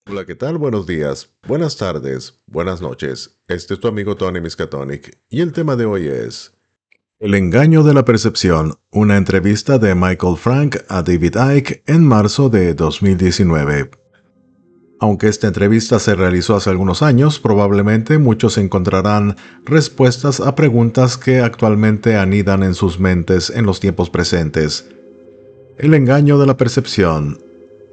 Hola, ¿qué tal? Buenos días, buenas tardes, buenas noches. Este es tu amigo Tony Miskatonic y el tema de hoy es el engaño de la percepción, una entrevista de Michael Frank a David Icke en marzo de 2019. Aunque esta entrevista se realizó hace algunos años, probablemente muchos encontrarán respuestas a preguntas que actualmente anidan en sus mentes en los tiempos presentes. El engaño de la percepción.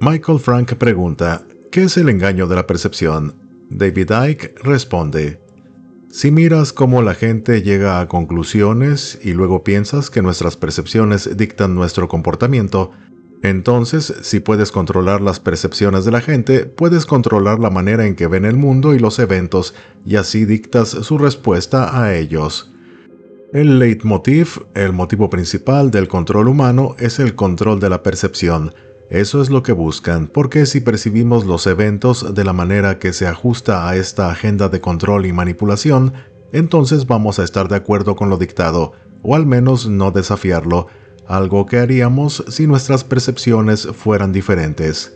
Michael Frank pregunta, ¿qué es el engaño de la percepción? David Icke responde, si miras cómo la gente llega a conclusiones y luego piensas que nuestras percepciones dictan nuestro comportamiento, entonces si puedes controlar las percepciones de la gente, puedes controlar la manera en que ven el mundo y los eventos y así dictas su respuesta a ellos. El leitmotiv, el motivo principal del control humano, es el control de la percepción. Eso es lo que buscan, porque si percibimos los eventos de la manera que se ajusta a esta agenda de control y manipulación, entonces vamos a estar de acuerdo con lo dictado, o al menos no desafiarlo, algo que haríamos si nuestras percepciones fueran diferentes.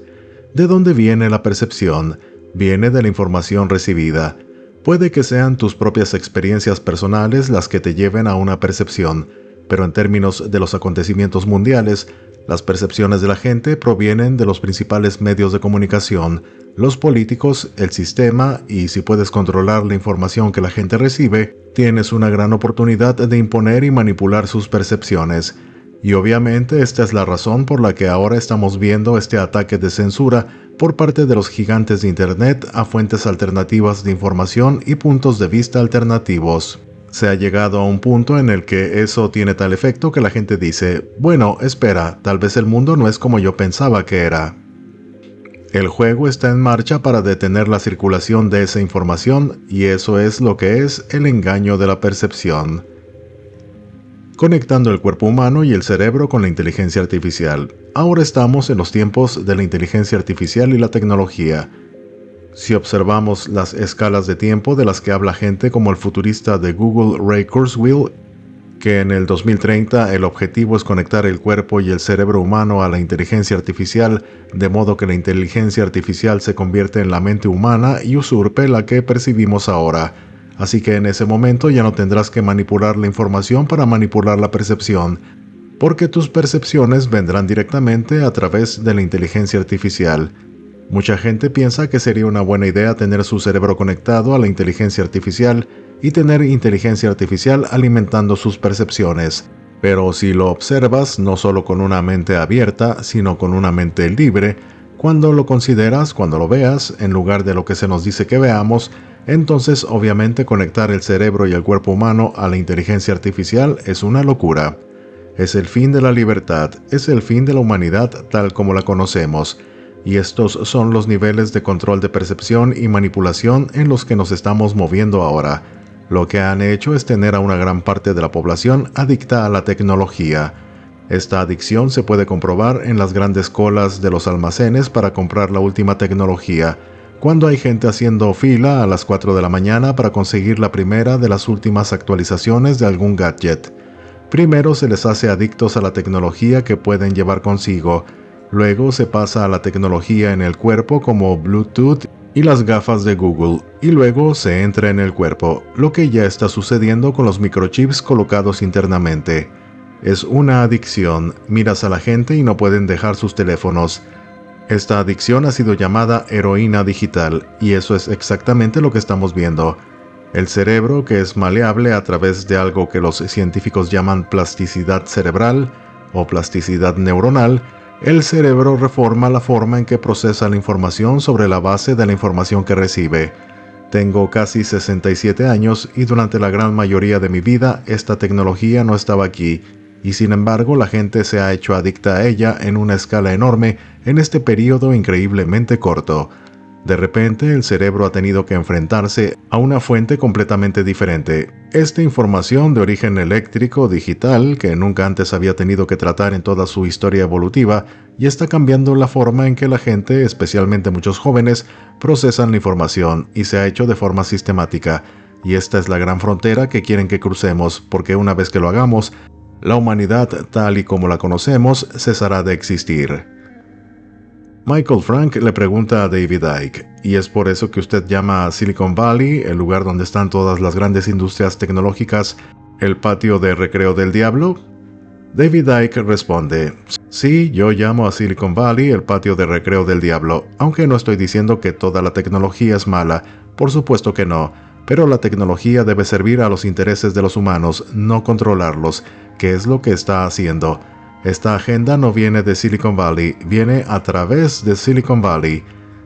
¿De dónde viene la percepción? Viene de la información recibida. Puede que sean tus propias experiencias personales las que te lleven a una percepción, pero en términos de los acontecimientos mundiales, las percepciones de la gente provienen de los principales medios de comunicación, los políticos, el sistema, y si puedes controlar la información que la gente recibe, tienes una gran oportunidad de imponer y manipular sus percepciones. Y obviamente esta es la razón por la que ahora estamos viendo este ataque de censura por parte de los gigantes de Internet a fuentes alternativas de información y puntos de vista alternativos. Se ha llegado a un punto en el que eso tiene tal efecto que la gente dice, bueno, espera, tal vez el mundo no es como yo pensaba que era. El juego está en marcha para detener la circulación de esa información y eso es lo que es el engaño de la percepción. Conectando el cuerpo humano y el cerebro con la inteligencia artificial. Ahora estamos en los tiempos de la inteligencia artificial y la tecnología. Si observamos las escalas de tiempo de las que habla gente como el futurista de Google Ray Kurzweil, que en el 2030 el objetivo es conectar el cuerpo y el cerebro humano a la inteligencia artificial, de modo que la inteligencia artificial se convierte en la mente humana y usurpe la que percibimos ahora. Así que en ese momento ya no tendrás que manipular la información para manipular la percepción, porque tus percepciones vendrán directamente a través de la inteligencia artificial. Mucha gente piensa que sería una buena idea tener su cerebro conectado a la inteligencia artificial y tener inteligencia artificial alimentando sus percepciones. Pero si lo observas no solo con una mente abierta, sino con una mente libre, cuando lo consideras, cuando lo veas, en lugar de lo que se nos dice que veamos, entonces obviamente conectar el cerebro y el cuerpo humano a la inteligencia artificial es una locura. Es el fin de la libertad, es el fin de la humanidad tal como la conocemos. Y estos son los niveles de control de percepción y manipulación en los que nos estamos moviendo ahora. Lo que han hecho es tener a una gran parte de la población adicta a la tecnología. Esta adicción se puede comprobar en las grandes colas de los almacenes para comprar la última tecnología, cuando hay gente haciendo fila a las 4 de la mañana para conseguir la primera de las últimas actualizaciones de algún gadget. Primero se les hace adictos a la tecnología que pueden llevar consigo. Luego se pasa a la tecnología en el cuerpo como Bluetooth y las gafas de Google, y luego se entra en el cuerpo, lo que ya está sucediendo con los microchips colocados internamente. Es una adicción, miras a la gente y no pueden dejar sus teléfonos. Esta adicción ha sido llamada heroína digital, y eso es exactamente lo que estamos viendo. El cerebro, que es maleable a través de algo que los científicos llaman plasticidad cerebral o plasticidad neuronal, el cerebro reforma la forma en que procesa la información sobre la base de la información que recibe. Tengo casi 67 años y durante la gran mayoría de mi vida esta tecnología no estaba aquí, y sin embargo la gente se ha hecho adicta a ella en una escala enorme en este periodo increíblemente corto. De repente el cerebro ha tenido que enfrentarse a una fuente completamente diferente. Esta información de origen eléctrico digital que nunca antes había tenido que tratar en toda su historia evolutiva y está cambiando la forma en que la gente, especialmente muchos jóvenes, procesan la información y se ha hecho de forma sistemática. Y esta es la gran frontera que quieren que crucemos, porque una vez que lo hagamos, la humanidad tal y como la conocemos cesará de existir. Michael Frank le pregunta a David Icke, ¿y es por eso que usted llama a Silicon Valley, el lugar donde están todas las grandes industrias tecnológicas, el patio de recreo del diablo? David Icke responde, sí, yo llamo a Silicon Valley el patio de recreo del diablo, aunque no estoy diciendo que toda la tecnología es mala, por supuesto que no, pero la tecnología debe servir a los intereses de los humanos, no controlarlos, que es lo que está haciendo. Esta agenda no viene de Silicon Valley, viene a través de Silicon Valley.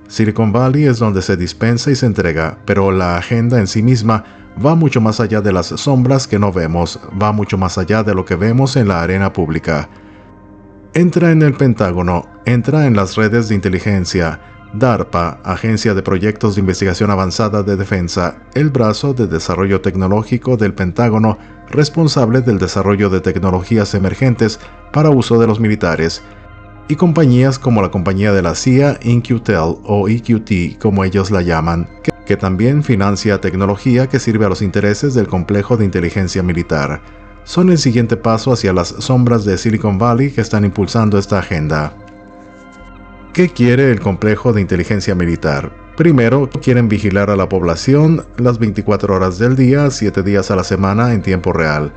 Silicon Valley es donde se dispensa y se entrega, pero la agenda en sí misma va mucho más allá de las sombras que no vemos, va mucho más allá de lo que vemos en la arena pública. Entra en el Pentágono, entra en las redes de inteligencia, DARPA, Agencia de Proyectos de Investigación Avanzada de Defensa, el brazo de desarrollo tecnológico del Pentágono, responsable del desarrollo de tecnologías emergentes para uso de los militares, y compañías como la compañía de la CIA, InQtel o EQT, como ellos la llaman, que también financia tecnología que sirve a los intereses del complejo de inteligencia militar. Son el siguiente paso hacia las sombras de Silicon Valley que están impulsando esta agenda. ¿Qué quiere el complejo de inteligencia militar? Primero, quieren vigilar a la población las 24 horas del día, 7 días a la semana en tiempo real.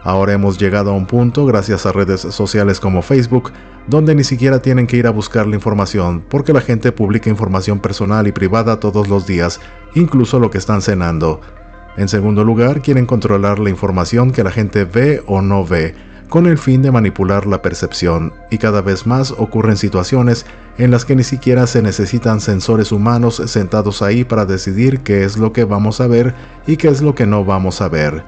Ahora hemos llegado a un punto, gracias a redes sociales como Facebook, donde ni siquiera tienen que ir a buscar la información, porque la gente publica información personal y privada todos los días, incluso lo que están cenando. En segundo lugar, quieren controlar la información que la gente ve o no ve, con el fin de manipular la percepción, y cada vez más ocurren situaciones en las que ni siquiera se necesitan sensores humanos sentados ahí para decidir qué es lo que vamos a ver y qué es lo que no vamos a ver.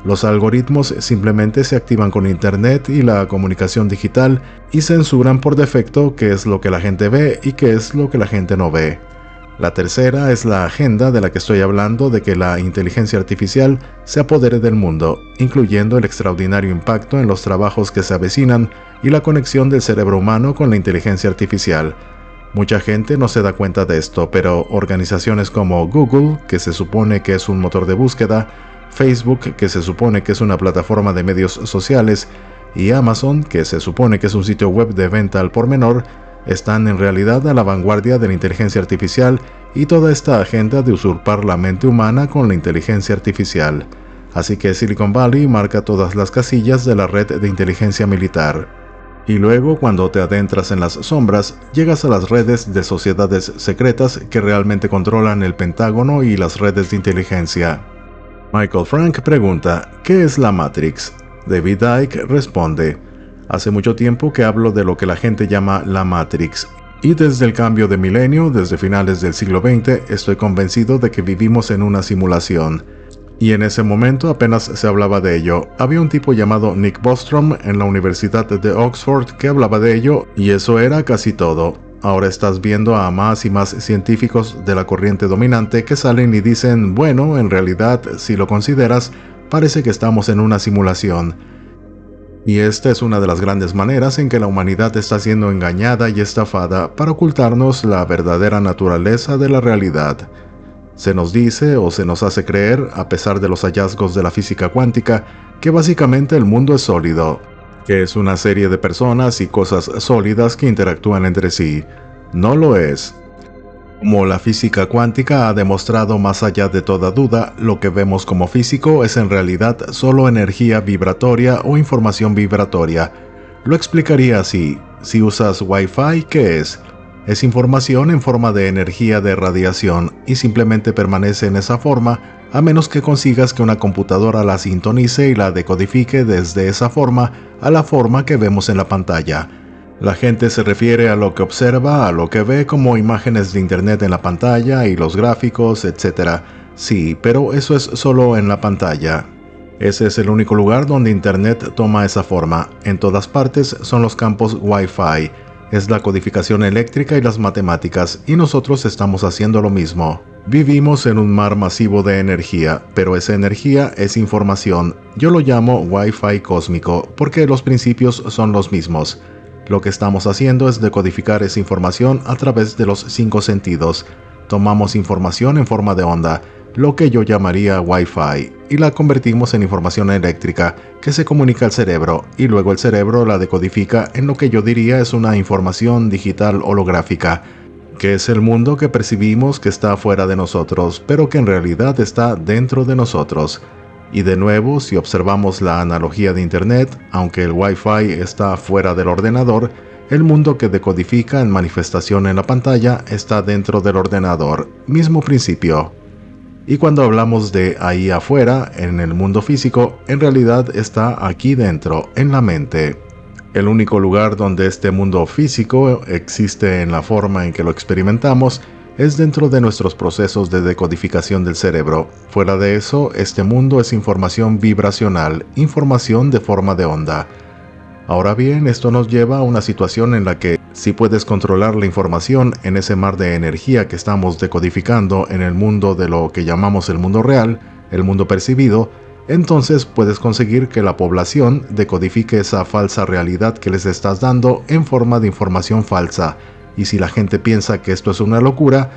Los algoritmos simplemente se activan con Internet y la comunicación digital y censuran por defecto qué es lo que la gente ve y qué es lo que la gente no ve. La tercera es la agenda de la que estoy hablando, de que la inteligencia artificial se apodere del mundo, incluyendo el extraordinario impacto en los trabajos que se avecinan y la conexión del cerebro humano con la inteligencia artificial. Mucha gente no se da cuenta de esto, pero organizaciones como Google, que se supone que es un motor de búsqueda, Facebook, que se supone que es una plataforma de medios sociales, y Amazon, que se supone que es un sitio web de venta al por menor, están en realidad a la vanguardia de la inteligencia artificial y toda esta agenda de usurpar la mente humana con la inteligencia artificial. Así que Silicon Valley marca todas las casillas de la red de inteligencia militar. Y luego, cuando te adentras en las sombras, llegas a las redes de sociedades secretas que realmente controlan el Pentágono y las redes de inteligencia. Michael Frank pregunta, ¿qué es la Matrix? David Icke responde, hace mucho tiempo que hablo de lo que la gente llama la Matrix, y desde el cambio de milenio, desde finales del siglo XX, estoy convencido de que vivimos en una simulación. Y en ese momento apenas se hablaba de ello. Había un tipo llamado Nick Bostrom en la Universidad de Oxford que hablaba de ello, y eso era casi todo. Ahora estás viendo a más y más científicos de la corriente dominante que salen y dicen, bueno, en realidad, si lo consideras, parece que estamos en una simulación. Y esta es una de las grandes maneras en que la humanidad está siendo engañada y estafada para ocultarnos la verdadera naturaleza de la realidad. Se nos dice o se nos hace creer, a pesar de los hallazgos de la física cuántica, que básicamente el mundo es sólido, que es una serie de personas y cosas sólidas que interactúan entre sí. No lo es. Como la física cuántica ha demostrado más allá de toda duda, lo que vemos como físico es en realidad solo energía vibratoria o información vibratoria. Lo explicaría así: si usas Wi-Fi, ¿qué es? Es información en forma de energía de radiación y simplemente permanece en esa forma a menos que consigas que una computadora la sintonice y la decodifique desde esa forma a la forma que vemos en la pantalla. La gente se refiere a lo que observa, a lo que ve como imágenes de internet en la pantalla y los gráficos, etc. Sí, pero eso es solo en la pantalla. Ese es el único lugar donde internet toma esa forma. En todas partes son los campos Wi-Fi. Es la codificación eléctrica y las matemáticas, y nosotros estamos haciendo lo mismo. Vivimos en un mar masivo de energía, pero esa energía es información. Yo lo llamo Wi-Fi cósmico, porque los principios son los mismos. Lo que estamos haciendo es decodificar esa información a través de los 5 sentidos. Tomamos información en forma de onda, lo que yo llamaría Wi-Fi, y la convertimos en información eléctrica que se comunica al cerebro, y luego el cerebro la decodifica en lo que yo diría es una información digital holográfica, que es el mundo que percibimos que está fuera de nosotros, pero que en realidad está dentro de nosotros. Y de nuevo, si observamos la analogía de Internet, aunque el Wi-Fi está fuera del ordenador, el mundo que decodifica en manifestación en la pantalla está dentro del ordenador, mismo principio. Y cuando hablamos de ahí afuera, en el mundo físico, en realidad está aquí dentro, en la mente. El único lugar donde este mundo físico existe en la forma en que lo experimentamos es dentro de nuestros procesos de decodificación del cerebro. Fuera de eso, este mundo es información vibracional, información de forma de onda. Ahora bien, esto nos lleva a una situación en la que, si puedes controlar la información en ese mar de energía que estamos decodificando en el mundo de lo que llamamos el mundo real, el mundo percibido, entonces puedes conseguir que la población decodifique esa falsa realidad que les estás dando en forma de información falsa. Y si la gente piensa que esto es una locura,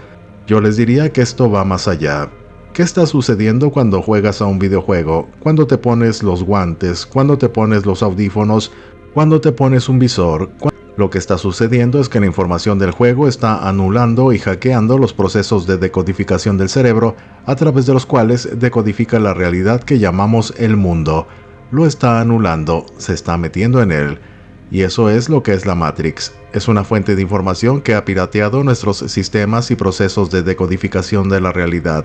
yo les diría que esto va más allá. ¿Qué está sucediendo cuando juegas a un videojuego? Cuando te pones los guantes, cuando te pones los audífonos, cuando te pones un visor. Lo que está sucediendo es que la información del juego está anulando y hackeando los procesos de decodificación del cerebro a través de los cuales decodifica la realidad que llamamos el mundo. Lo está anulando, se está metiendo en él. Y eso es lo que es la Matrix. Es una fuente de información que ha pirateado nuestros sistemas y procesos de decodificación de la realidad.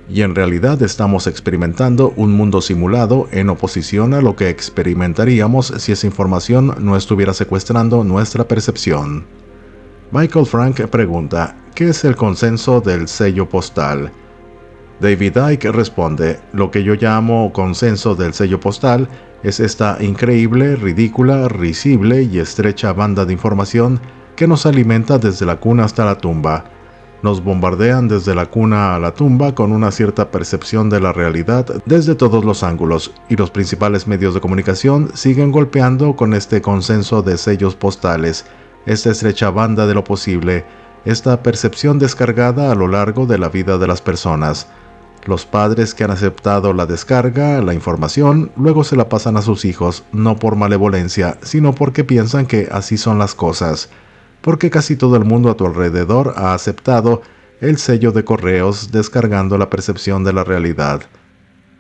Y en realidad estamos experimentando un mundo simulado en oposición a lo que experimentaríamos si esa información no estuviera secuestrando nuestra percepción. Michael Frank pregunta, ¿qué es el consenso del sello postal? David Icke responde, lo que yo llamo consenso del sello postal es esta increíble, ridícula, risible y estrecha banda de información que nos alimenta desde la cuna hasta la tumba. Nos bombardean desde la cuna a la tumba con una cierta percepción de la realidad desde todos los ángulos, y los principales medios de comunicación siguen golpeando con este consenso de sellos postales, esta estrecha banda de lo posible, esta percepción descargada a lo largo de la vida de las personas. Los padres que han aceptado la descarga, la información, luego se la pasan a sus hijos, no por malevolencia, sino porque piensan que así son las cosas. Porque casi todo el mundo a tu alrededor ha aceptado el sello de correos descargando la percepción de la realidad.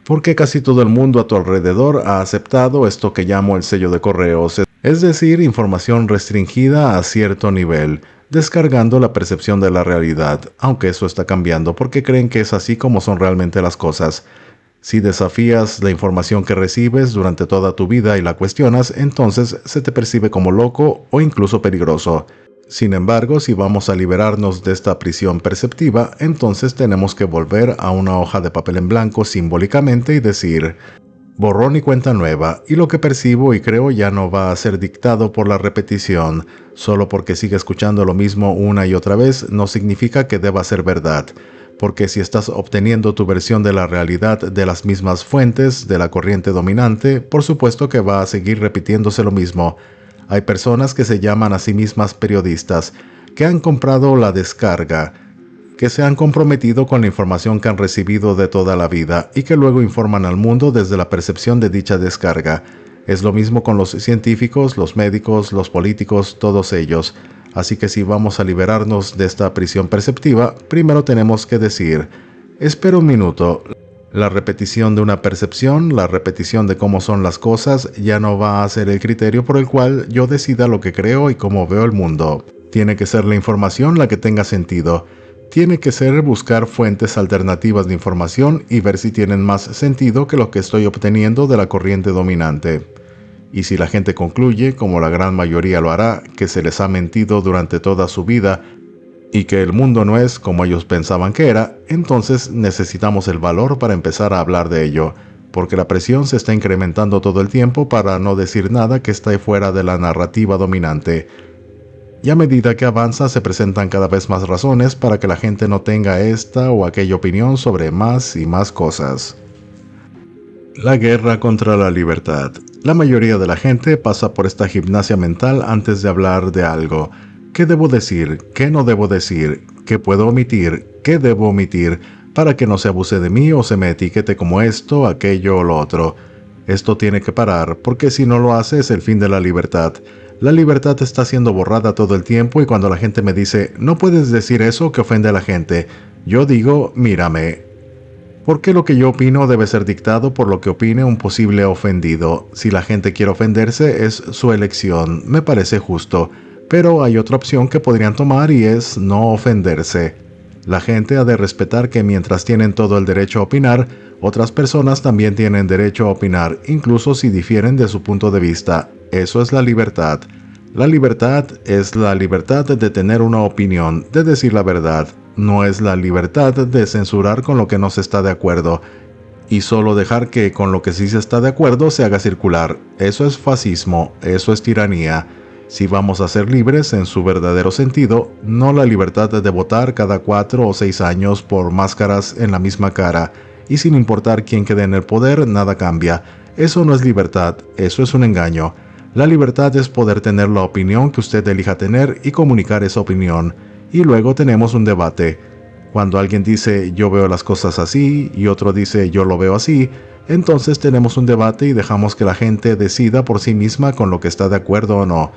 Porque casi todo el mundo a tu alrededor ha aceptado esto que llamo el sello de correos, es decir, información restringida a cierto nivel, descargando la percepción de la realidad, aunque eso está cambiando porque creen que es así como son realmente las cosas. Si desafías la información que recibes durante toda tu vida y la cuestionas, entonces se te percibe como loco o incluso peligroso. Sin embargo, si vamos a liberarnos de esta prisión perceptiva, entonces tenemos que volver a una hoja de papel en blanco simbólicamente y decir, borrón y cuenta nueva, y lo que percibo y creo ya no va a ser dictado por la repetición. Solo porque siga escuchando lo mismo una y otra vez no significa que deba ser verdad. Porque si estás obteniendo tu versión de la realidad de las mismas fuentes de la corriente dominante, por supuesto que va a seguir repitiéndose lo mismo. Hay personas que se llaman a sí mismas periodistas, que han comprado la descarga, que se han comprometido con la información que han recibido de toda la vida y que luego informan al mundo desde la percepción de dicha descarga. Es lo mismo con los científicos, los médicos, los políticos, todos ellos. Así que si vamos a liberarnos de esta prisión perceptiva, primero tenemos que decir, espera un minuto. La repetición de una percepción, la repetición de cómo son las cosas, ya no va a ser el criterio por el cual yo decida lo que creo y cómo veo el mundo. Tiene que ser la información la que tenga sentido. Tiene que ser buscar fuentes alternativas de información y ver si tienen más sentido que lo que estoy obteniendo de la corriente dominante. Y si la gente concluye, como la gran mayoría lo hará, que se les ha mentido durante toda su vida, y que el mundo no es como ellos pensaban que era, entonces necesitamos el valor para empezar a hablar de ello, porque la presión se está incrementando todo el tiempo para no decir nada que esté fuera de la narrativa dominante. Y a medida que avanza se presentan cada vez más razones para que la gente no tenga esta o aquella opinión sobre más y más cosas. La guerra contra la libertad. La mayoría de la gente pasa por esta gimnasia mental antes de hablar de algo. ¿Qué debo decir? ¿Qué no debo decir? ¿Qué puedo omitir? ¿Qué debo omitir? para que no se abuse de mí o se me etiquete como esto, aquello o lo otro. Esto tiene que parar, porque si no lo hace es el fin de la libertad. La libertad está siendo borrada todo el tiempo y cuando la gente me dice, no puedes decir eso que ofende a la gente, yo digo, mírame. Porque lo que yo opino debe ser dictado por lo que opine un posible ofendido. Si la gente quiere ofenderse es su elección, me parece justo. Pero hay otra opción que podrían tomar y es no ofenderse. La gente ha de respetar que mientras tienen todo el derecho a opinar, otras personas también tienen derecho a opinar, incluso si difieren de su punto de vista. Eso es la libertad. La libertad es la libertad de tener una opinión, de decir la verdad. No es la libertad de censurar con lo que no se está de acuerdo y solo dejar que con lo que sí se está de acuerdo se haga circular. Eso es fascismo, eso es tiranía. Si vamos a ser libres en su verdadero sentido, no la libertad de votar cada 4 o 6 años por máscaras en la misma cara, y sin importar quién quede en el poder, nada cambia. Eso no es libertad, eso es un engaño. La libertad es poder tener la opinión que usted elija tener y comunicar esa opinión. Y luego tenemos un debate. Cuando alguien dice yo veo las cosas así y otro dice yo lo veo así, entonces tenemos un debate y dejamos que la gente decida por sí misma con lo que está de acuerdo o no.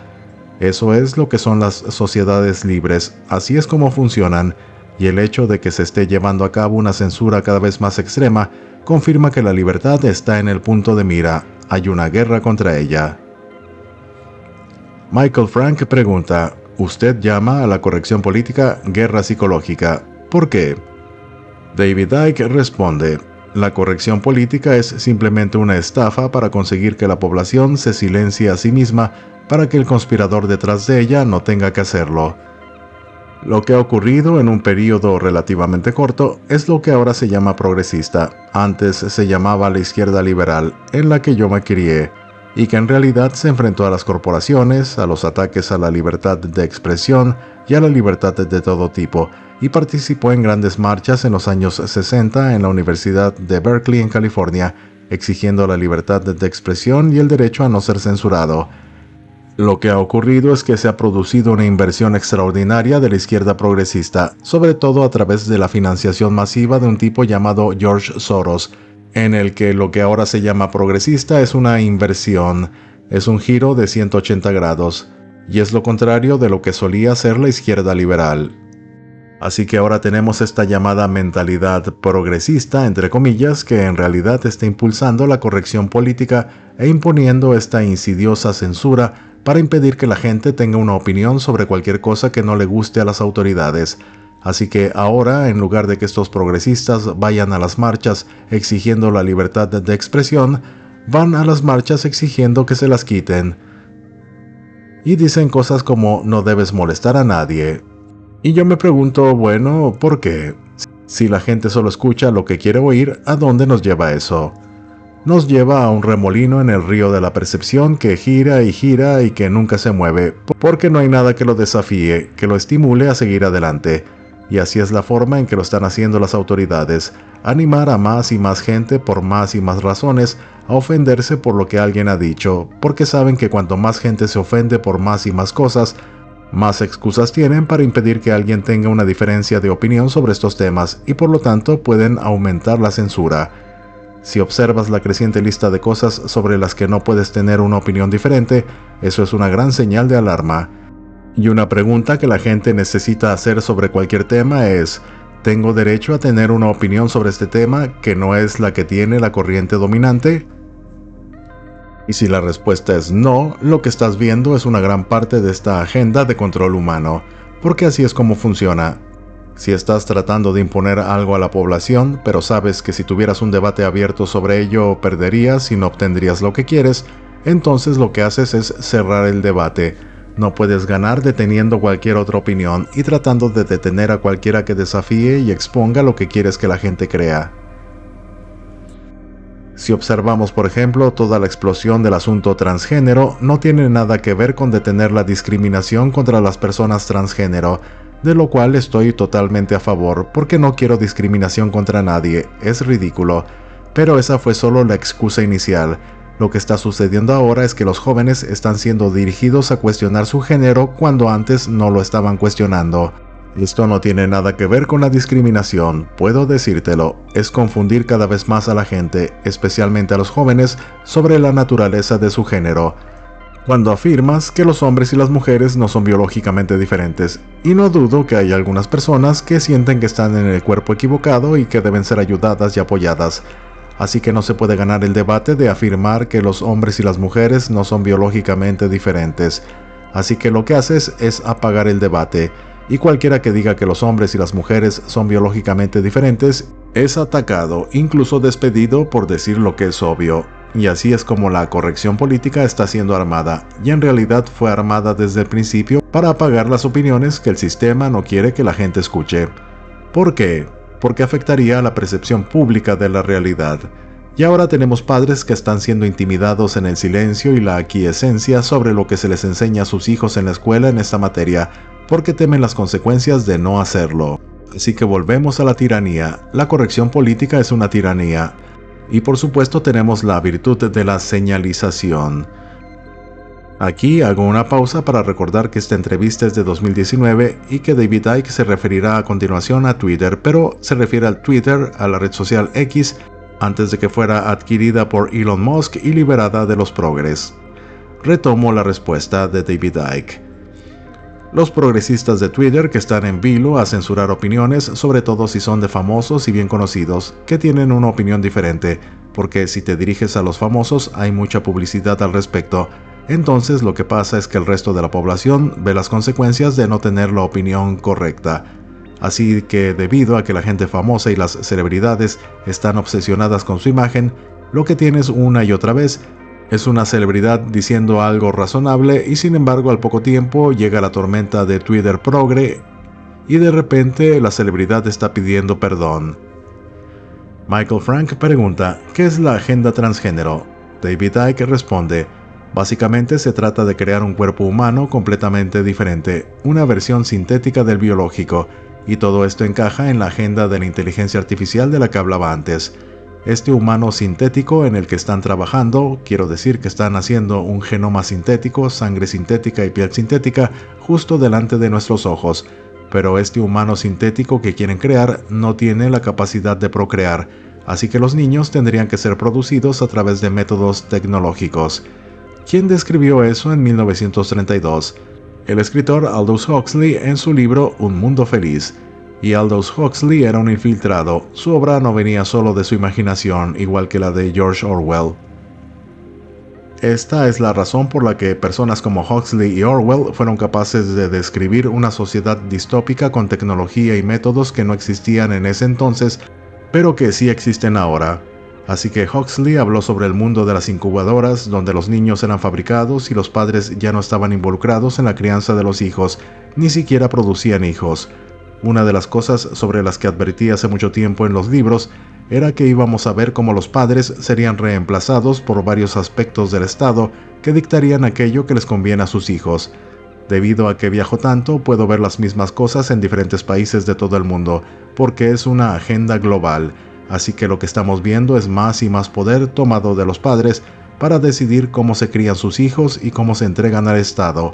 Eso es lo que son las sociedades libres, así es como funcionan, y el hecho de que se esté llevando a cabo una censura cada vez más extrema confirma que la libertad está en el punto de mira, hay una guerra contra ella. Michael Frank pregunta, ¿usted llama a la corrección política guerra psicológica? ¿Por qué? David Icke responde, la corrección política es simplemente una estafa para conseguir que la población se silencie a sí misma para que el conspirador detrás de ella no tenga que hacerlo. Lo que ha ocurrido en un periodo relativamente corto es lo que ahora se llama progresista, antes se llamaba la izquierda liberal, en la que yo me crié, y que en realidad se enfrentó a las corporaciones, a los ataques a la libertad de expresión y a la libertad de todo tipo, y participó en grandes marchas en los años 60 en la Universidad de Berkeley en California, exigiendo la libertad de expresión y el derecho a no ser censurado. Lo que ha ocurrido es que se ha producido una inversión extraordinaria de la izquierda progresista, sobre todo a través de la financiación masiva de un tipo llamado George Soros, en el que lo que ahora se llama progresista es una inversión, es un giro de 180 grados, y es lo contrario de lo que solía ser la izquierda liberal. Así que ahora tenemos esta llamada mentalidad progresista, entre comillas, que en realidad está impulsando la corrección política e imponiendo esta insidiosa censura para impedir que la gente tenga una opinión sobre cualquier cosa que no le guste a las autoridades. Así que ahora, en lugar de que estos progresistas vayan a las marchas exigiendo la libertad de expresión, van a las marchas exigiendo que se las quiten. Y dicen cosas como no debes molestar a nadie. Y yo me pregunto, bueno, ¿por qué? Si la gente solo escucha lo que quiere oír, ¿a dónde nos lleva eso? Nos lleva a un remolino en el río de la percepción que gira y que nunca se mueve, porque no hay nada que lo desafíe, que lo estimule a seguir adelante. Y así es la forma en que lo están haciendo las autoridades, animar a más y más gente por más y más razones a ofenderse por lo que alguien ha dicho, porque saben que cuanto más gente se ofende por más y más cosas, más excusas tienen para impedir que alguien tenga una diferencia de opinión sobre estos temas y por lo tanto pueden aumentar la censura. Si observas la creciente lista de cosas sobre las que no puedes tener una opinión diferente, eso es una gran señal de alarma. Y una pregunta que la gente necesita hacer sobre cualquier tema es, ¿tengo derecho a tener una opinión sobre este tema que no es la que tiene la corriente dominante? Y si la respuesta es no, lo que estás viendo es una gran parte de esta agenda de control humano, porque así es como funciona. Si estás tratando de imponer algo a la población, pero sabes que si tuvieras un debate abierto sobre ello perderías y no obtendrías lo que quieres, entonces lo que haces es cerrar el debate. No puedes ganar deteniendo cualquier otra opinión y tratando de detener a cualquiera que desafíe y exponga lo que quieres que la gente crea. Si observamos, por ejemplo, toda la explosión del asunto transgénero, no tiene nada que ver con detener la discriminación contra las personas transgénero, de lo cual estoy totalmente a favor, porque no quiero discriminación contra nadie, es ridículo. Pero esa fue solo la excusa inicial. Lo que está sucediendo ahora es que los jóvenes están siendo dirigidos a cuestionar su género cuando antes no lo estaban cuestionando. Esto no tiene nada que ver con la discriminación, puedo decírtelo, es confundir cada vez más a la gente, especialmente a los jóvenes, sobre la naturaleza de su género. Cuando afirmas que los hombres y las mujeres no son biológicamente diferentes, y no dudo que hay algunas personas que sienten que están en el cuerpo equivocado y que deben ser ayudadas y apoyadas. Así que no se puede ganar el debate de afirmar que los hombres y las mujeres no son biológicamente diferentes. Así que lo que haces es apagar el debate, y cualquiera que diga que los hombres y las mujeres son biológicamente diferentes es atacado, incluso despedido por decir lo que es obvio. Y así es como la corrección política está siendo armada, y en realidad fue armada desde el principio para apagar las opiniones que el sistema no quiere que la gente escuche. ¿Por qué? Porque afectaría a la percepción pública de la realidad. Y ahora tenemos padres que están siendo intimidados en el silencio y la aquiescencia sobre lo que se les enseña a sus hijos en la escuela en esta materia, porque temen las consecuencias de no hacerlo. Así que volvemos a la tiranía. La corrección política es una tiranía. Y por supuesto tenemos la virtud de la señalización. Aquí hago una pausa para recordar que esta entrevista es de 2019 y que David Icke se referirá a continuación a Twitter, pero se refiere al Twitter, a la red social X, antes de que fuera adquirida por Elon Musk y liberada de los progres. Retomo la respuesta de David Icke. Los progresistas de Twitter que están en vilo a censurar opiniones, sobre todo si son de famosos y bien conocidos, que tienen una opinión diferente, porque si te diriges a los famosos hay mucha publicidad al respecto. Entonces lo que pasa es que el resto de la población ve las consecuencias de no tener la opinión correcta. Así que debido a que la gente famosa y las celebridades están obsesionadas con su imagen, lo que tienes una y otra vez es una celebridad diciendo algo razonable y sin embargo al poco tiempo llega la tormenta de Twitter progre y de repente la celebridad está pidiendo perdón. Michael Frank pregunta, ¿qué es la agenda transgénero? David Icke responde, básicamente se trata de crear un cuerpo humano completamente diferente, una versión sintética del biológico, y todo esto encaja en la agenda de la inteligencia artificial de la que hablaba antes. Este humano sintético en el que están trabajando, quiero decir que están haciendo un genoma sintético, sangre sintética y piel sintética justo delante de nuestros ojos, pero este humano sintético que quieren crear no tiene la capacidad de procrear, así que los niños tendrían que ser producidos a través de métodos tecnológicos. ¿Quién describió eso en 1932? El escritor Aldous Huxley en su libro Un Mundo Feliz. Y Aldous Huxley era un infiltrado, su obra no venía solo de su imaginación, igual que la de George Orwell. Esta es la razón por la que personas como Huxley y Orwell fueron capaces de describir una sociedad distópica con tecnología y métodos que no existían en ese entonces, pero que sí existen ahora. Así que Huxley habló sobre el mundo de las incubadoras, donde los niños eran fabricados y los padres ya no estaban involucrados en la crianza de los hijos, ni siquiera producían hijos. Una de las cosas sobre las que advertí hace mucho tiempo en los libros era que íbamos a ver cómo los padres serían reemplazados por varios aspectos del Estado que dictarían aquello que les conviene a sus hijos. Debido a que viajo tanto, puedo ver las mismas cosas en diferentes países de todo el mundo, porque es una agenda global, así que lo que estamos viendo es más y más poder tomado de los padres para decidir cómo se crían sus hijos y cómo se entregan al Estado.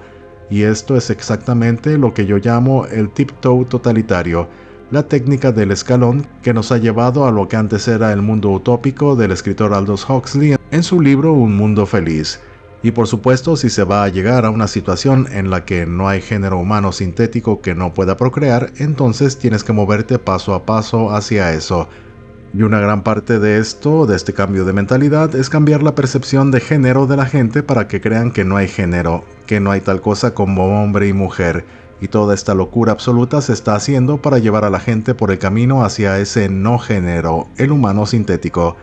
Y esto es exactamente lo que yo llamo el tiptoe totalitario, la técnica del escalón que nos ha llevado a lo que antes era el mundo utópico del escritor Aldous Huxley en su libro Un Mundo Feliz. Y por supuesto, si se va a llegar a una situación en la que no hay género humano sintético que no pueda procrear, entonces tienes que moverte paso a paso hacia eso. Y una gran parte de esto, de este cambio de mentalidad, es cambiar la percepción de género de la gente para que crean que no hay género, que no hay tal cosa como hombre y mujer, y toda esta locura absoluta se está haciendo para llevar a la gente por el camino hacia ese no género, el humano sintético.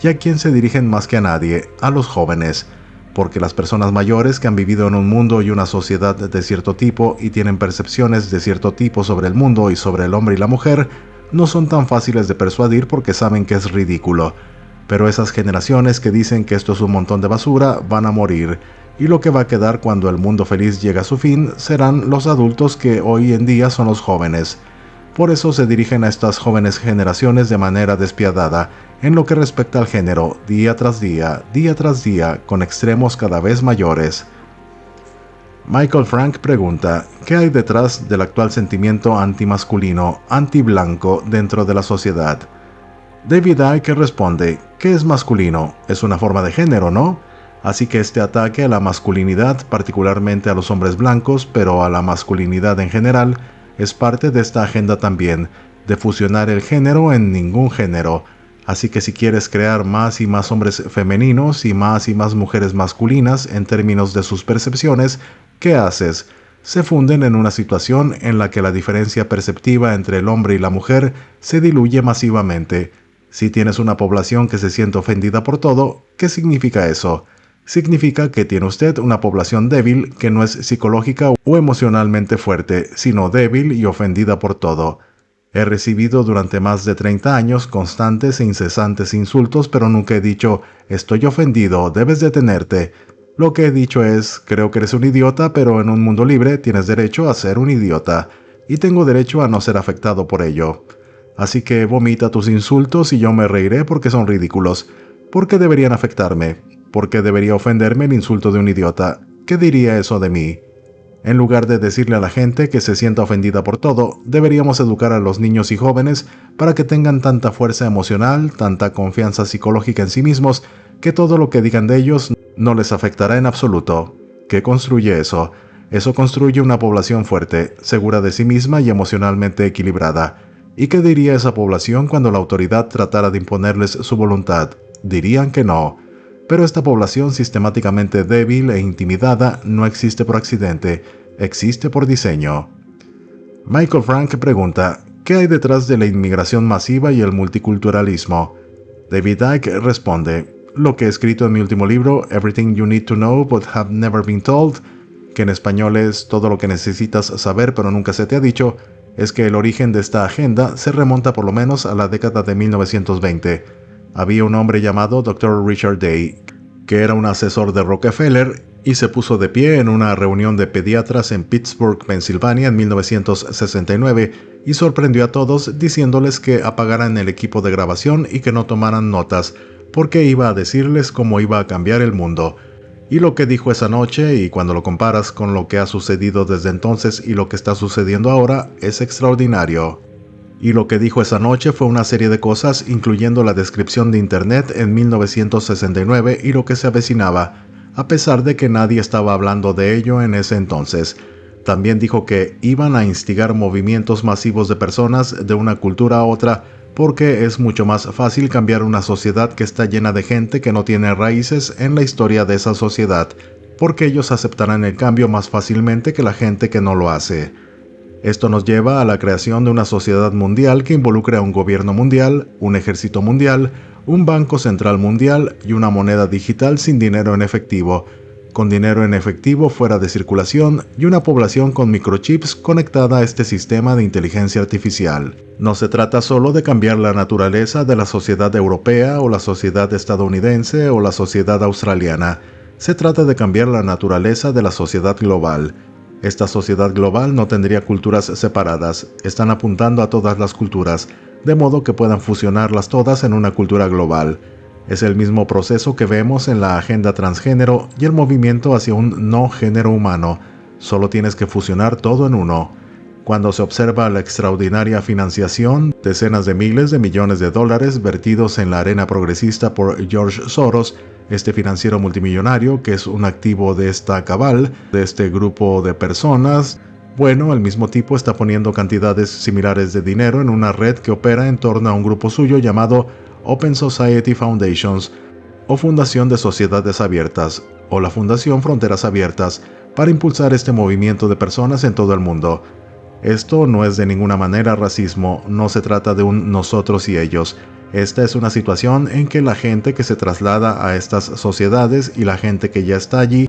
¿Y a quién se dirigen más que a nadie? A los jóvenes. Porque las personas mayores que han vivido en un mundo y una sociedad de cierto tipo y tienen percepciones de cierto tipo sobre el mundo y sobre el hombre y la mujer, no son tan fáciles de persuadir porque saben que es ridículo. Pero esas generaciones que dicen que esto es un montón de basura van a morir, y lo que va a quedar cuando el mundo feliz llegue a su fin serán los adultos que hoy en día son los jóvenes. Por eso se dirigen a estas jóvenes generaciones de manera despiadada, en lo que respecta al género, día tras día, con extremos cada vez mayores. Michael Frank pregunta, ¿qué hay detrás del actual sentimiento antimasculino, antiblanco dentro de la sociedad? David Icke responde, ¿qué es masculino? Es una forma de género, ¿no? Así que este ataque a la masculinidad, particularmente a los hombres blancos, pero a la masculinidad en general, es parte de esta agenda también, de fusionar el género en ningún género. Así que si quieres crear más y más hombres femeninos y más mujeres masculinas en términos de sus percepciones, ¿qué haces? Se funden en una situación en la que la diferencia perceptiva entre el hombre y la mujer se diluye masivamente. Si tienes una población que se siente ofendida por todo, ¿qué significa eso? Significa que tiene usted una población débil que no es psicológica o emocionalmente fuerte, sino débil y ofendida por todo. He recibido durante más de 30 años constantes e incesantes insultos, pero nunca he dicho, estoy ofendido, debes detenerte. Lo que he dicho es, creo que eres un idiota, pero en un mundo libre tienes derecho a ser un idiota, y tengo derecho a no ser afectado por ello. Así que vomita tus insultos y yo me reiré porque son ridículos. ¿Por qué deberían afectarme? ¿Por qué debería ofenderme el insulto de un idiota? ¿Qué diría eso de mí? En lugar de decirle a la gente que se sienta ofendida por todo, deberíamos educar a los niños y jóvenes para que tengan tanta fuerza emocional, tanta confianza psicológica en sí mismos, que todo lo que digan de ellos no les afectará en absoluto. ¿Qué construye eso? Eso construye una población fuerte, segura de sí misma y emocionalmente equilibrada. ¿Y qué diría esa población cuando la autoridad tratara de imponerles su voluntad? Dirían que no. Pero esta población sistemáticamente débil e intimidada no existe por accidente, existe por diseño. Michael Frank pregunta, ¿qué hay detrás de la inmigración masiva y el multiculturalismo? David Icke responde, lo que he escrito en mi último libro, Everything You Need to Know But Have Never Been Told, que en español es todo lo que necesitas saber pero nunca se te ha dicho, es que el origen de esta agenda se remonta por lo menos a la década de 1920. Había un hombre llamado Dr. Richard Day, que era un asesor de Rockefeller, y se puso de pie en una reunión de pediatras en Pittsburgh, Pensilvania, en 1969, y sorprendió a todos diciéndoles que apagaran el equipo de grabación y que no tomaran notas, porque iba a decirles cómo iba a cambiar el mundo. Y lo que dijo esa noche, y cuando lo comparas con lo que ha sucedido desde entonces y lo que está sucediendo ahora, es extraordinario. Y lo que dijo esa noche fue una serie de cosas, incluyendo la descripción de Internet en 1969 y lo que se avecinaba, a pesar de que nadie estaba hablando de ello en ese entonces. También dijo que iban a instigar movimientos masivos de personas de una cultura a otra, porque es mucho más fácil cambiar una sociedad que está llena de gente que no tiene raíces en la historia de esa sociedad, porque ellos aceptarán el cambio más fácilmente que la gente que no lo hace. Esto nos lleva a la creación de una sociedad mundial que involucre a un gobierno mundial, un ejército mundial, un banco central mundial y una moneda digital sin dinero en efectivo, con dinero en efectivo fuera de circulación y una población con microchips conectada a este sistema de inteligencia artificial. No se trata solo de cambiar la naturaleza de la sociedad europea o la sociedad estadounidense o la sociedad australiana. Se trata de cambiar la naturaleza de la sociedad global. Esta sociedad global no tendría culturas separadas, están apuntando a todas las culturas, de modo que puedan fusionarlas todas en una cultura global. Es el mismo proceso que vemos en la agenda transgénero y el movimiento hacia un no género humano. Solo tienes que fusionar todo en uno. Cuando se observa la extraordinaria financiación, decenas de miles de millones de dólares vertidos en la arena progresista por George Soros, este financiero multimillonario que es un activo de esta cabal, de este grupo de personas, bueno, el mismo tipo está poniendo cantidades similares de dinero en una red que opera en torno a un grupo suyo llamado Open Society Foundations, o Fundación de Sociedades Abiertas, o la Fundación Fronteras Abiertas, para impulsar este movimiento de personas en todo el mundo. Esto no es de ninguna manera racismo, no se trata de un nosotros y ellos. Esta es una situación en que la gente que se traslada a estas sociedades y la gente que ya está allí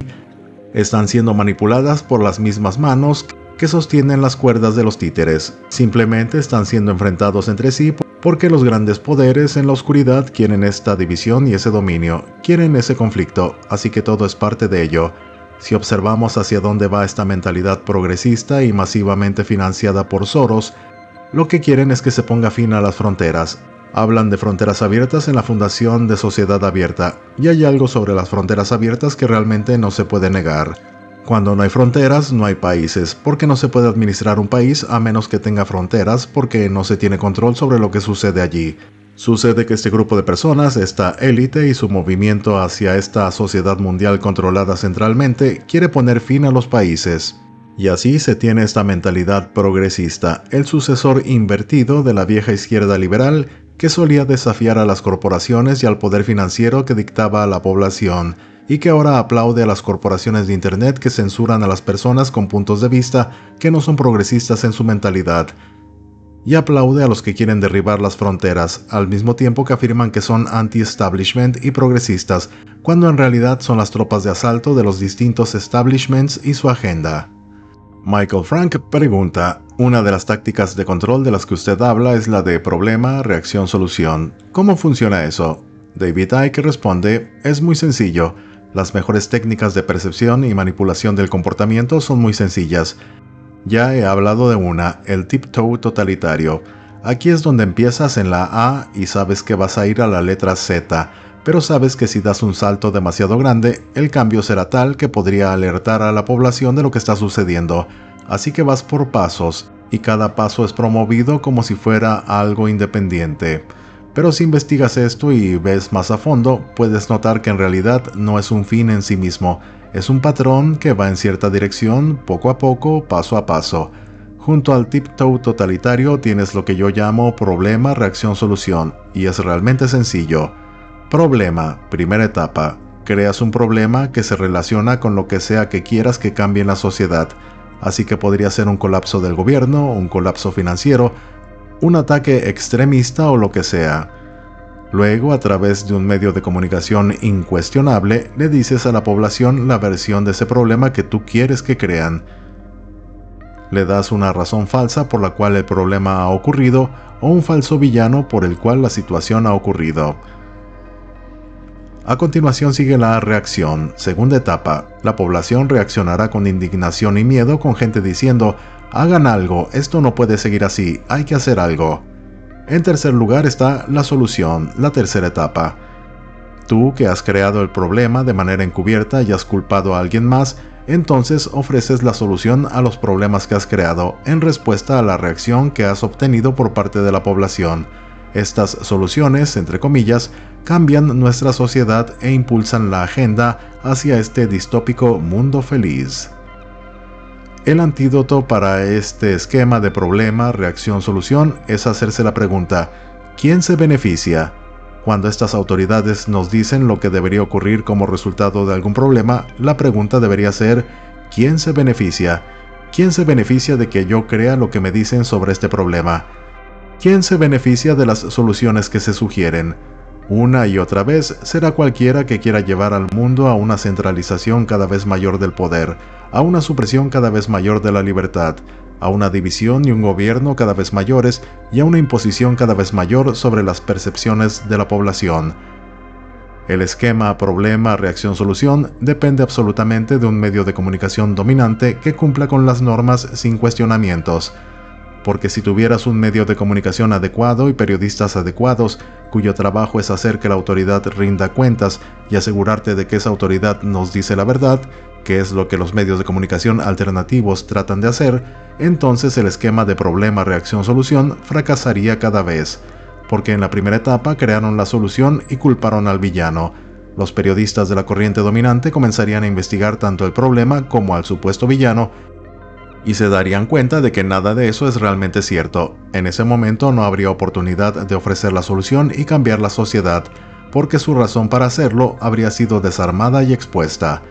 están siendo manipuladas por las mismas manos que sostienen las cuerdas de los títeres. Simplemente están siendo enfrentados entre sí porque los grandes poderes en la oscuridad quieren esta división y ese dominio, quieren ese conflicto, así que todo es parte de ello. Si observamos hacia dónde va esta mentalidad progresista y masivamente financiada por Soros, lo que quieren es que se ponga fin a las fronteras. Hablan de fronteras abiertas en la Fundación de Sociedad Abierta, y hay algo sobre las fronteras abiertas que realmente no se puede negar. Cuando no hay fronteras, no hay países, porque no se puede administrar un país a menos que tenga fronteras, porque no se tiene control sobre lo que sucede allí. Sucede que este grupo de personas, esta élite y su movimiento hacia esta sociedad mundial controlada centralmente, quiere poner fin a los países. Y así se tiene esta mentalidad progresista, el sucesor invertido de la vieja izquierda liberal que solía desafiar a las corporaciones y al poder financiero que dictaba a la población, y que ahora aplaude a las corporaciones de Internet que censuran a las personas con puntos de vista que no son progresistas en su mentalidad, y aplaude a los que quieren derribar las fronteras, al mismo tiempo que afirman que son anti-establishment y progresistas, cuando en realidad son las tropas de asalto de los distintos establishments y su agenda. Michael Frank pregunta, una de las tácticas de control de las que usted habla es la de problema, reacción, solución. ¿Cómo funciona eso? David Icke responde, es muy sencillo. Las mejores técnicas de percepción y manipulación del comportamiento son muy sencillas. Ya he hablado de una, el tiptoe totalitario. Aquí es donde empiezas en la A y sabes que vas a ir a la letra Z, pero sabes que si das un salto demasiado grande, el cambio será tal que podría alertar a la población de lo que está sucediendo. Así que vas por pasos, y cada paso es promovido como si fuera algo independiente. Pero si investigas esto y ves más a fondo, puedes notar que en realidad no es un fin en sí mismo, es un patrón que va en cierta dirección, poco a poco, paso a paso. Junto al tiptoe totalitario tienes lo que yo llamo problema, reacción, solución, y es realmente sencillo. Problema, primera etapa. Creas un problema que se relaciona con lo que sea que quieras que cambie en la sociedad, así que podría ser un colapso del gobierno, un colapso financiero, un ataque extremista o lo que sea. Luego, a través de un medio de comunicación incuestionable, le dices a la población la versión de ese problema que tú quieres que crean. Le das una razón falsa por la cual el problema ha ocurrido o un falso villano por el cual la situación ha ocurrido. A continuación sigue la reacción, segunda etapa. La población reaccionará con indignación y miedo con gente diciendo, hagan algo, esto no puede seguir así, hay que hacer algo. En tercer lugar está la solución, la tercera etapa. Tú que has creado el problema de manera encubierta y has culpado a alguien más, entonces ofreces la solución a los problemas que has creado en respuesta a la reacción que has obtenido por parte de la población. Estas soluciones, entre comillas, cambian nuestra sociedad e impulsan la agenda hacia este distópico mundo feliz. El antídoto para este esquema de problema, reacción, solución es hacerse la pregunta, ¿quién se beneficia? Cuando estas autoridades nos dicen lo que debería ocurrir como resultado de algún problema, la pregunta debería ser, ¿quién se beneficia? ¿Quién se beneficia de que yo crea lo que me dicen sobre este problema? ¿Quién se beneficia de las soluciones que se sugieren? Una y otra vez será cualquiera que quiera llevar al mundo a una centralización cada vez mayor del poder, a una supresión cada vez mayor de la libertad, a una división y un gobierno cada vez mayores y a una imposición cada vez mayor sobre las percepciones de la población. El esquema problema, reacción, solución depende absolutamente de un medio de comunicación dominante que cumpla con las normas sin cuestionamientos. Porque si tuvieras un medio de comunicación adecuado y periodistas adecuados, cuyo trabajo es hacer que la autoridad rinda cuentas y asegurarte de que esa autoridad nos dice la verdad, que es lo que los medios de comunicación alternativos tratan de hacer, entonces el esquema de problema, reacción, solución fracasaría cada vez, porque en la primera etapa crearon la solución y culparon al villano. Los periodistas de la corriente dominante comenzarían a investigar tanto el problema como al supuesto villano, y se darían cuenta de que nada de eso es realmente cierto. En ese momento no habría oportunidad de ofrecer la solución y cambiar la sociedad, porque su razón para hacerlo habría sido desarmada y expuesta.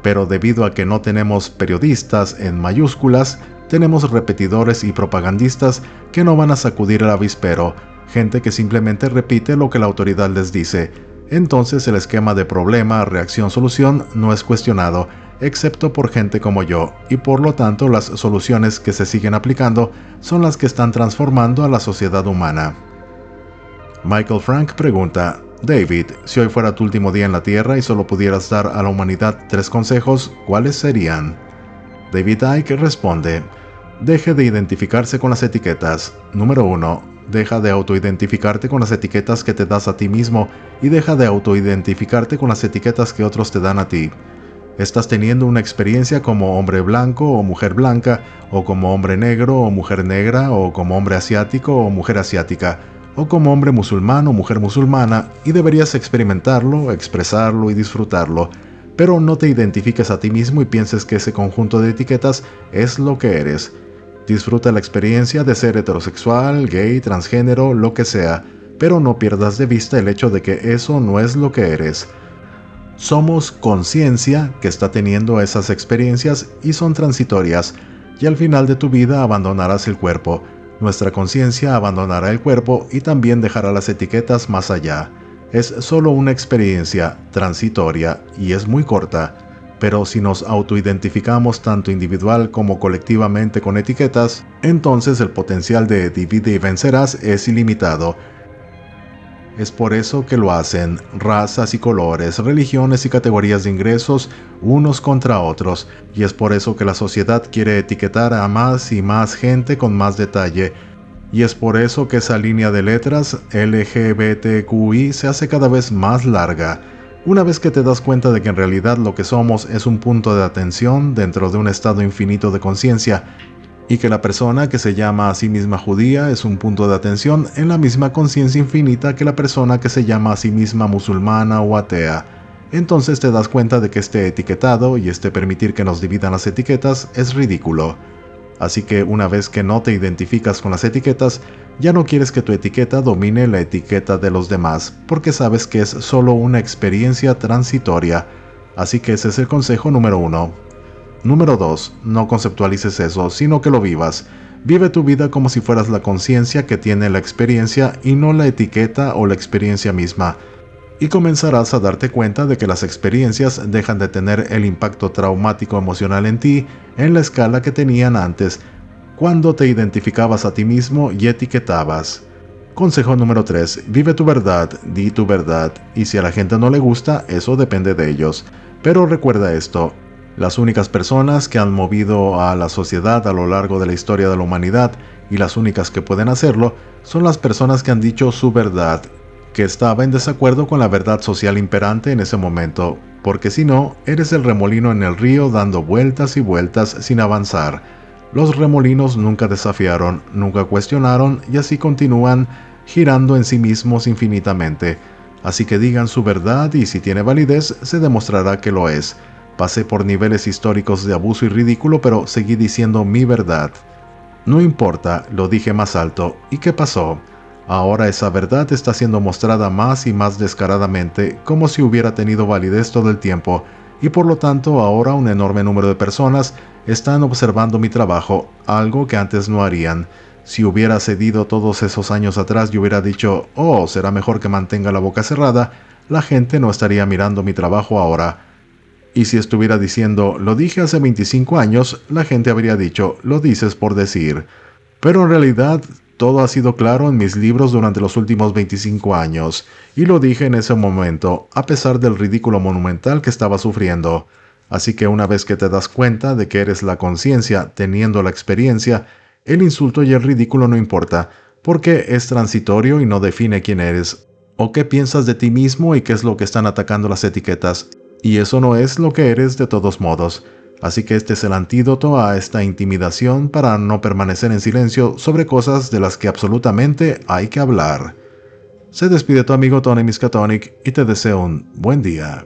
Pero debido a que no tenemos periodistas en mayúsculas, tenemos repetidores y propagandistas que no van a sacudir el avispero, gente que simplemente repite lo que la autoridad les dice. Entonces el esquema de problema, reacción, solución no es cuestionado, excepto por gente como yo, y por lo tanto las soluciones que se siguen aplicando son las que están transformando a la sociedad humana. Michael Frank pregunta, David, si hoy fuera tu último día en la Tierra y solo pudieras dar a la humanidad 3 consejos, ¿cuáles serían? David Icke responde, deje de identificarse con las etiquetas. Número 1. Deja de autoidentificarte con las etiquetas que te das a ti mismo y deja de autoidentificarte con las etiquetas que otros te dan a ti. Estás teniendo una experiencia como hombre blanco o mujer blanca, o como hombre negro o mujer negra, o como hombre asiático o mujer asiática, o como hombre musulmán o mujer musulmana, y deberías experimentarlo, expresarlo y disfrutarlo. Pero no te identifiques a ti mismo y pienses que ese conjunto de etiquetas es lo que eres. Disfruta la experiencia de ser heterosexual, gay, transgénero, lo que sea, pero no pierdas de vista el hecho de que eso no es lo que eres. Somos conciencia que está teniendo esas experiencias y son transitorias, y al final de tu vida abandonarás el cuerpo. Nuestra conciencia abandonará el cuerpo y también dejará las etiquetas más allá. Es solo una experiencia transitoria y es muy corta, pero si nos autoidentificamos tanto individual como colectivamente con etiquetas, entonces el potencial de divide y vencerás es ilimitado. Es por eso que lo hacen razas y colores, religiones y categorías de ingresos unos contra otros, y es por eso que la sociedad quiere etiquetar a más y más gente con más detalle, y es por eso que esa línea de letras LGBTQI se hace cada vez más larga. Una vez que te das cuenta de que en realidad lo que somos es un punto de atención dentro de un estado infinito de conciencia, y que la persona que se llama a sí misma judía es un punto de atención en la misma conciencia infinita que la persona que se llama a sí misma musulmana o atea. Entonces te das cuenta de que este etiquetado y este permitir que nos dividan las etiquetas es ridículo. Así que una vez que no te identificas con las etiquetas, ya no quieres que tu etiqueta domine la etiqueta de los demás, porque sabes que es solo una experiencia transitoria. Así que ese es el consejo número 1. Número 2. No conceptualices eso, sino que lo vivas. Vive tu vida como si fueras la conciencia que tiene la experiencia y no la etiqueta o la experiencia misma. Y comenzarás a darte cuenta de que las experiencias dejan de tener el impacto traumático emocional en ti en la escala que tenían antes, cuando te identificabas a ti mismo y etiquetabas. Consejo número 3. Vive tu verdad, di tu verdad, y si a la gente no le gusta, eso depende de ellos. Pero recuerda esto. Las únicas personas que han movido a la sociedad a lo largo de la historia de la humanidad, y las únicas que pueden hacerlo, son las personas que han dicho su verdad, que estaba en desacuerdo con la verdad social imperante en ese momento, porque si no, eres el remolino en el río dando vueltas y vueltas sin avanzar. Los remolinos nunca desafiaron, nunca cuestionaron y así continúan girando en sí mismos infinitamente. Así que digan su verdad y si tiene validez, se demostrará que lo es. Pasé por niveles históricos de abuso y ridículo, pero seguí diciendo mi verdad. No importa, lo dije más alto. ¿Y qué pasó? Ahora esa verdad está siendo mostrada más y más descaradamente, como si hubiera tenido validez todo el tiempo, y por lo tanto ahora un enorme número de personas están observando mi trabajo, algo que antes no harían. Si hubiera cedido todos esos años atrás y hubiera dicho, oh, será mejor que mantenga la boca cerrada, la gente no estaría mirando mi trabajo ahora. Y si estuviera diciendo, lo dije hace 25 años, la gente habría dicho, lo dices por decir. Pero en realidad, todo ha sido claro en mis libros durante los últimos 25 años, y lo dije en ese momento, a pesar del ridículo monumental que estaba sufriendo. Así que una vez que te das cuenta de que eres la conciencia teniendo la experiencia, el insulto y el ridículo no importa, porque es transitorio y no define quién eres, o qué piensas de ti mismo y qué es lo que están atacando las etiquetas. Y eso no es lo que eres de todos modos. Así que este es el antídoto a esta intimidación para no permanecer en silencio sobre cosas de las que absolutamente hay que hablar. Se despide tu amigo Tony Miskatonic y te deseo un buen día.